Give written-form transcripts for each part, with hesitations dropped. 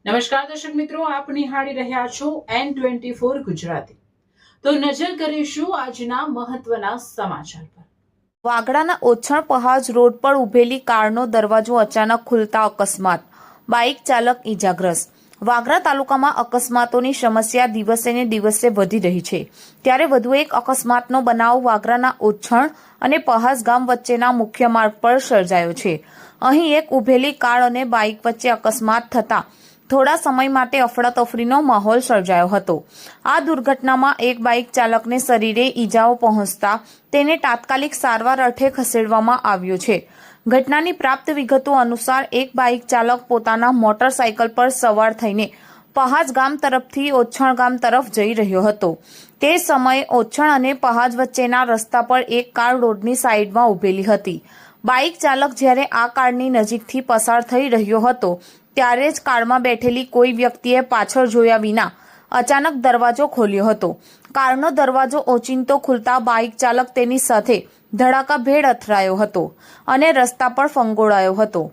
નમસ્કાર દર્શક મિત્રો, આપ નિહાળી રહ્યા છો N24 ગુજરાતી। તો નજર કરીશું આજના મહત્વના સમાચાર પર। વાગડાના ઓછણ પહાજ રોડ પર ઉભેલી કારનો દરવાજો અચાનક ખુલતા અકસ્માત, બાઇક ચાલક ઈજાગ્રસ્ત। વાગરા તાલુકામાં અકસ્માતોની સમસ્યા દિવસે ને દિવસે વધી રહી છે, ત્યારે વધુ એક અકસ્માતનો બનાવ વાગરાના ઓછણ અને પહાજ ગામ વચ્ચેના મુખ્ય માર્ગ પર સર્જાયો છે। અહીં એક ઉભેલી કાર અને બાઇક વચ્ચે અકસ્માત થતા થોડા સમય માટે અફડાતફડીનો માહોલ સર્જાયો હતો। આ દુર્ઘટનામાં એક બાઇક ચાલકને શરીરે ઈજાઓ પહોંચતા તેને તાત્કાલિક સારવાર અર્થે ખસેડવામાં આવ્યો છે। ઘટનાની પ્રાપ્ત વિગતો અનુસાર એક બાઇક ચાલક પોતાના મોટરસાયકલ પર સવાર થઈને પહાજ ગામ તરફથી ઓછણ ગામ તરફ જઈ રહ્યો હતો। તે સમયે ઓછણ અને પહાજ વચ્ચેના રસ્તા પર એક કાર રોડની સાઈડમાં ઊભેલી હતી। બાઇક ચાલક જ્યારે આ કારની નજીકથી પસાર થઈ રહ્યો હતો ત્યારે જ કારમાં બેઠેલી કોઈ વ્યક્તિએ પાછળ જોયા વિના અચાનક દરવાજો ખોલ્યો હતો। કારનો દરવાજો ઓચિંતો ખુલતા બાઇક ચાલક તેની સાથે ધડાકાભેર અથડાયો હતો અને રસ્તા પર ફંગોળાયો હતો।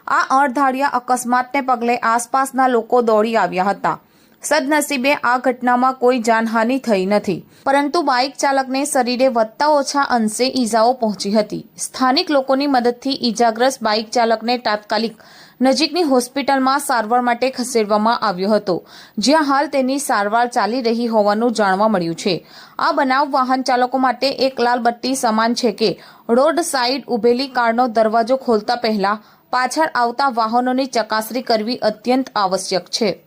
આ અણધાર્યા અકસ્માતને પગલે આસપાસના લોકો દોડી આવ્યા હતા। સદનસીબે આ ઘટનામાં કોઈ જાનહાનિ થઈ નથી, પરંતુ બાઇક ચાલકને શરીરે વધતા ઓછા અંશે ઈજાઓ પહોંચી હતી। સ્થાનિક લોકોની મદદથી ઈજાગ્રસ્ત બાઇક ચાલકને તાત્કાલિક નજીકની હોસ્પિટલમાં સારવાર માટે ખસેડવામાં આવ્યો હતો, જ્યાં હાલ તેની સારવાર ચાલી રહી હોવાનું જાણવા મળ્યું છે। આ બનાવ વાહન ચાલકો માટે એક લાલ બત્તી સમાન છે કે રોડ સાઈડ ઊભેલી કારનો દરવાજો ખોલતા પહેલા પાછળ આવતા વાહનોની ચકાસણી કરવી અત્યંત આવશ્યક છે।